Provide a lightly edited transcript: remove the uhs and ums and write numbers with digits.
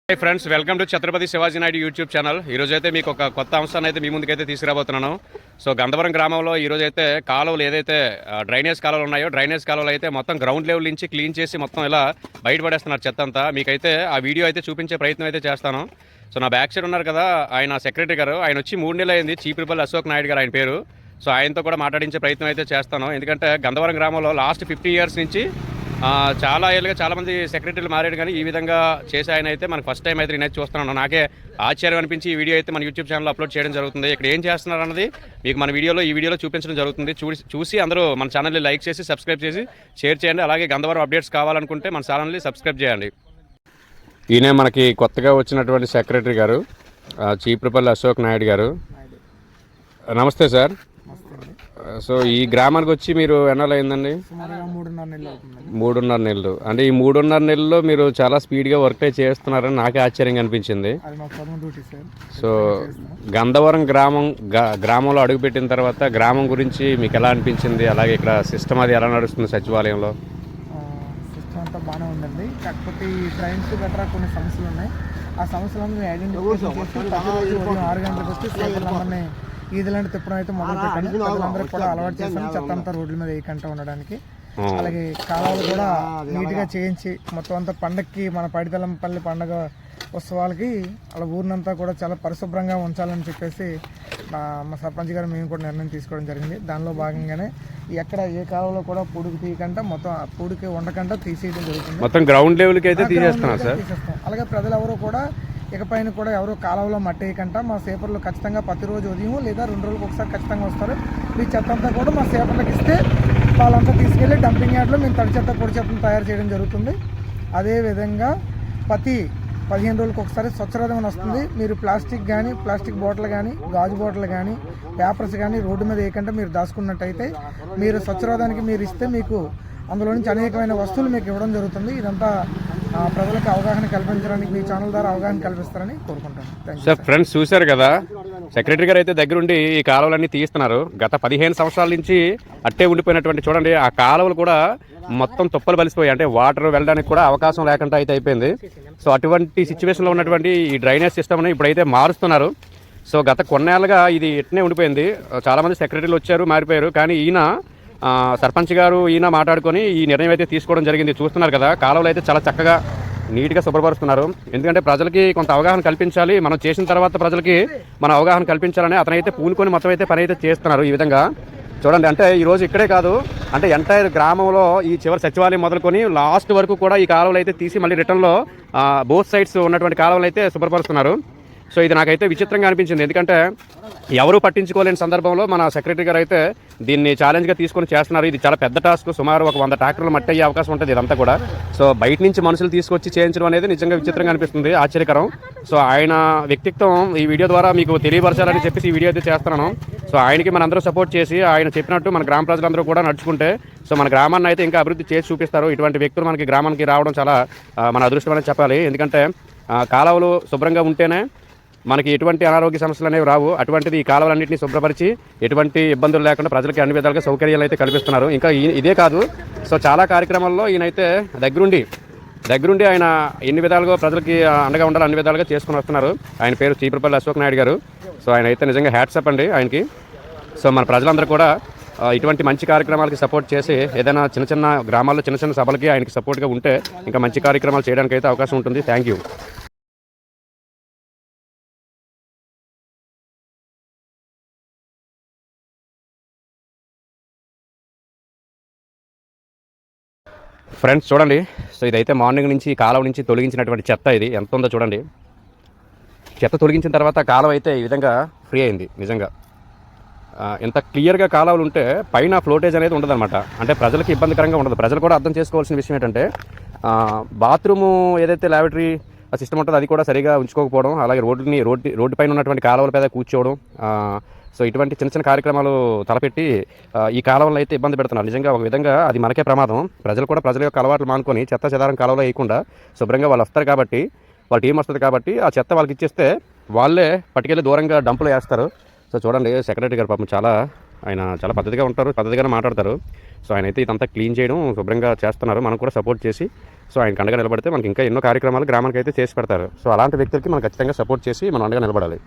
Hi friends, welcome to Chhatrapati Shivaji Naidu YouTube channel. ఈరోజు అయితే మీకు ఒక కొత్త అంశాన్ని అయితే మీ ముందుకైతే తీసుకురాబోతున్నాను. సో గంధవరం గ్రామంలో ఈరోజు అయితే కాలువలు ఏదైతే డ్రైనేజ్ కాలువలు ఉన్నాయో డ్రైనేజ్ కాలువలు అయితే మొత్తం గ్రౌండ్ లెవెల్ నుంచి క్లీన్ చేసి మొత్తం ఇలా బయటపడేస్తున్నారు చెత్త అంతా. మీకైతే ఆ వీడియో అయితే చూపించే ప్రయత్నం అయితే చేస్తాను. సో నా బ్యాక్ సైడ్ ఉన్నారు కదా, ఆయన సెక్రటరీ గారు, ఆయన వచ్చి 3 నెలలు అయింది. చీపురుపల్లి అశోక్ నాయుడు గారు ఆయన పేరు. సో ఆయనతో కూడా మాట్లాడించే ప్రయత్నం అయితే చేస్తాను. ఎందుకంటే గంధవరం గ్రామంలో లాస్ట్ 50 years నుంచి చాలా ఏళ్ళుగా చాలామంది సెక్రటరీలు మారాడు, కానీ ఈ విధంగా చేసే ఆయన అయితే మనకు ఫస్ట్ టైం అయితే నేను చూస్తున్నాను. నాకే ఆశ్చర్యం అనిపించి ఈ వీడియో అయితే మన యూట్యూబ్ ఛానల్లో అప్లోడ్ చేయడం జరుగుతుంది. ఇక్కడ ఏం చేస్తున్నారు అన్నది మీకు మన ఈ వీడియోలో చూపించడం జరుగుతుంది. చూసి అందరూ మన ఛానల్ని లైక్ చేసి సబ్స్క్రైబ్ చేసి షేర్ చేయండి. అలాగే గంధవరం అప్డేట్స్ కావాలనుకుంటే మన ఛానల్ని సబ్స్క్రైబ్ చేయండి. ఈయనే మనకి కొత్తగా వచ్చినటువంటి సెక్రటరీ గారు, చీపురుపల్లి అశోక్ నాయుడు గారు. నమస్తే సార్. సో ఈ గ్రామానికి వచ్చి మీరు ఎన్నాళ్ళు అయిందండి? 3.5 నెలలు. అంటే ఈ 3.5 నెలల్లో మీరు చాలా స్పీడ్గా వర్క్ చేస్తున్నారని నాకే ఆశ్చర్యంగా అనిపించింది. సో గంధవరం గ్రామంలో అడుగుపెట్టిన తర్వాత గ్రామం గురించి మీకు ఎలా అనిపించింది? అలాగే ఇక్కడ సిస్టమ్ అది ఎలా నడుస్తుంది సచివాలయంలో? సిస్టమ్ అంతా బాగానే ఉందండి. కాకపోతే ఈ ట్రైన్స్ గట్రా కొన్ని సమస్యలు ఉన్నాయి. ఆ సమస్యలను ఐడెంటిఫికేషన్ చేసి ప్రతిరోజు ఉదయం 6 గంటలకు వచ్చి స్నేహితులందరినీ ఈదులాంటి తిప్పడం అయితే మొదలు పెట్టాను. ప్రజలందరికీ కూడా అలవాటు చేశాను చెత్త అంతా రోడ్ల మీద వేయకుండా ఉండడానికి. అలాగే కాలువలు కూడా నీట్గా చేయించి మొత్తం అంతా పండగకి మన పడితలంపల్లి పండగ ఉత్సవాలకి అలా ఊరినంతా కూడా చాలా పరిశుభ్రంగా ఉంచాలని చెప్పేసి మా సర్పంచ్ గారు మేము కూడా నిర్ణయం తీసుకోవడం జరిగింది. దానిలో భాగంగానే ఎక్కడ ఏ కాలంలో కూడా పూడికి తీయకుండా మొత్తం పూడికి ఉండకుండా తీసేయడం జరుగుతుంది. మొత్తం గ్రౌండ్ లెవెల్కి అయితే తీసేస్తాం. అలాగే ప్రజలు ఎవరు కూడా ఇకపైన కూడా ఎవరు కాలువలో మట్టి వేయకుండా మా సేపర్లు ఖచ్చితంగా ప్రతిరోజు ఉదయం లేదా 2 రోజులకు ఒకసారి ఖచ్చితంగా వస్తారు. మీ చెత్త అంతా కూడా మా సేపర్లకు ఇస్తే వాళ్ళంతా తీసుకెళ్ళి డంపింగ్ యార్డ్లో మేము తడి చెత్త పొడి చెత్తను తయారు చేయడం జరుగుతుంది. అదేవిధంగా ప్రతి 15 రోజులకు ఒకసారి స్వచ్ఛరథం వస్తుంది. మీరు ప్లాస్టిక్ బాటిల్ కానీ గాజు బాటిల్ కానీ పేపర్స్ కానీ రోడ్డు మీద వేయకుండా మీరు దాచుకున్నట్టయితే మీరు స్వచ్ఛరథానికి మీరు ఇస్తే మీకు అందులో నుంచి అనేకమైన వస్తువులు మీకు ఇవ్వడం జరుగుతుంది. ఇదంతా ప్రజలకు అవగాహన కల్పించడానికి మీ ఛానల్ ద్వారా అవగాహన కల్పిస్తారని కోరుకుంటాను. సార్ ఫ్రెండ్స్ చూశారు కదా, సెక్రటరీ గారు అయితే దగ్గరుండి ఈ కాలువలన్నీ తీస్తున్నారు. గత 15 సంవత్సరాల నుంచి అట్టే ఉండిపోయినటువంటి చూడండి ఆ కాలువలు కూడా మొత్తం తుప్పలు బలిసిపోయాయి. అంటే వాటర్ వెళ్ళడానికి కూడా అవకాశం లేకుండా అయితే అయిపోయింది. సో అటువంటి సిచ్యువేషన్లో ఉన్నటువంటి ఈ డ్రైనేజ్ సిస్టమ్ని ఇప్పుడైతే మారుస్తున్నారు. సో గత కొన్నేళ్ళుగా ఇది ఇట్నే ఉండిపోయింది. చాలామంది సెక్రటరీలు వచ్చారు, మారిపోయారు. కానీ ఈయన సర్పంచ్ గారు ఈయన మాట్లాడుకొని ఈ నిర్ణయం అయితే తీసుకోవడం జరిగింది. చూస్తున్నారు కదా, కాలువలు అయితే చాలా చక్కగా నీట్గా శుభ్రపరుస్తున్నారు. ఎందుకంటే ప్రజలకి కొంత అవగాహన కల్పించాలి. మనం చేసిన తర్వాత ప్రజలకి మన అవగాహన కల్పించాలని అతనైతే పూనుకొని మొత్తం అయితే పని అయితే చేస్తున్నారు. ఈ విధంగా చూడండి, అంటే ఈరోజు ఇక్కడే కాదు, అంటే ఎంటైర్ గ్రామంలో ఈ చివరి సచివాలయం మొదలుకొని లాస్ట్ వరకు కూడా ఈ కాలువలు అయితే తీసి మళ్ళీ రిటర్న్లో బోత్ సైడ్స్ ఉన్నటువంటి కాలువలు అయితే శుభ్రపరుస్తున్నారు. సో ఇది నాకైతే విచిత్రంగా అనిపించింది. ఎందుకంటే ఎవరూ పట్టించుకోలేని సందర్భంలో మన సెక్రటరీ గారు అయితే దీన్ని ఛాలెంజ్గా తీసుకొని చేస్తున్నారు. ఇది చాలా పెద్ద టాస్క్. సుమారు ఒక 100 ట్రాక్టర్లు మట్టి అయ్యే అవకాశం ఉంటుంది ఇదంతా కూడా. సో బయట నుంచి మనుషులు తీసుకొచ్చి చేయించడం అనేది నిజంగా విచిత్రంగా అనిపిస్తుంది, ఆశ్చర్యకరం. సో ఆయన వ్యక్తిత్వం ఈ వీడియో ద్వారా మీకు తెలియపరచాలని చెప్పేసి ఈ వీడియో అయితే చేస్తున్నాను. సో ఆయనకి మనందరూ సపోర్ట్ చేసి ఆయన చెప్పినట్టు మన గ్రామ ప్రజలందరూ కూడా నడుచుకుంటే సో మన గ్రామాన్ని అయితే ఇంకా అభివృద్ధి చేసి చూపిస్తారు. ఇటువంటి వ్యక్తులు మనకి గ్రామానికి రావడం చాలా మన అదృష్టం అనేది చెప్పాలి. ఎందుకంటే కాలువలు శుభ్రంగా ఉంటేనే మనకి ఎటువంటి అనారోగ్య సమస్యలు అనేవి రావు. అటువంటిది ఈ కాలువలన్నింటినీ శుభ్రపరిచి ఎటువంటి ఇబ్బందులు లేకుండా ప్రజలకి అన్ని విధాలుగా సౌకర్యాలు అయితే కల్పిస్తున్నారు. ఇంకా ఇదే కాదు, సో చాలా కార్యక్రమాల్లో ఈయనైతే దగ్గరుండి ఆయన ఎన్ని విధాలుగా ప్రజలకి అండగా ఉండాలి అన్ని విధాలుగా చేసుకుని వస్తున్నారు. ఆయన పేరు చీపురుపల్లి అశోక్ నాయుడు గారు. సో ఆయన అయితే నిజంగా హ్యాట్సప్ అండి ఆయనకి. సో మన ప్రజలందరూ కూడా ఇటువంటి మంచి కార్యక్రమాలకి సపోర్ట్ చేసి ఏదైనా చిన్న గ్రామాల్లో చిన్న సభలకి ఆయనకి సపోర్ట్గా ఉంటే ఇంకా మంచి కార్యక్రమాలు చేయడానికి అయితే అవకాశం ఉంటుంది. Thank you. ఫ్రెండ్స్ చూడండి, సో ఇదైతే మార్నింగ్ నుంచి కాలువ నుంచి తొలగించినటువంటి చెత్త. ఇది ఎంత ఉందో చూడండి. చెత్త తొలగించిన తర్వాత కాలువ అయితే ఈ విధంగా ఫ్రీ అయింది. నిజంగా ఎంత క్లియర్గా కాలువలు ఉంటే పైన ఫ్లోటేజ్ అనేది ఉండదన్నమాట. అంటే ప్రజలకి ఇబ్బందికరంగా ఉండదు. ప్రజలు కూడా అర్థం చేసుకోవాల్సిన విషయం ఏంటంటే బాత్రూము ఏదైతే ల్యాబరేటరీ సిస్టమ్ ఉంటుందో అది కూడా సరిగా ఉంచుకోకపోవడం, అలాగే రోడ్డు పైన ఉన్నటువంటి కాలువల మీద కూర్చోవడం, సో ఇటువంటి చిన్న కార్యక్రమాలు తలపెట్టి ఈ కాలువలను అయితే ఇబ్బంది పెడుతున్నారు. నిజంగా ఒక విధంగా అది మనకే ప్రమాదం. ప్రజల యొక్క అలవాట్లు మానుకొని చెత్త చెదారం కాలువలో వేయకుండా శుభ్రంగా వాళ్ళు వస్తారు కాబట్టి, వాళ్ళ టీం వస్తుంది కాబట్టి ఆ చెత్త వాళ్ళకి ఇచ్చేస్తే వాళ్ళే పట్టుకెళ్ళి దూరంగా డంపులు వేస్తారు. సో చూడండి, సెక్రటరీ గారు పాపం చాలా ఆయన చాలా పద్ధతిగా ఉంటారు, పద్ధతిగానే మాట్లాడతారు. సో ఆయన అయితే ఇదంతా క్లీన్ చేయడం శుభ్రంగా చేస్తున్నారు. మనం కూడా సపోర్ట్ చేసి సో ఆయన అండగా నిలబడితే మనకి ఇంకా ఎన్నో కార్యక్రమాలు గ్రామానికి అయితే చేసి పెడతారు. సో అలాంటి వ్యక్తులకి మనం ఖచ్చితంగా సపోర్ట్ చేసి మనం అండగా నిలబడాలి.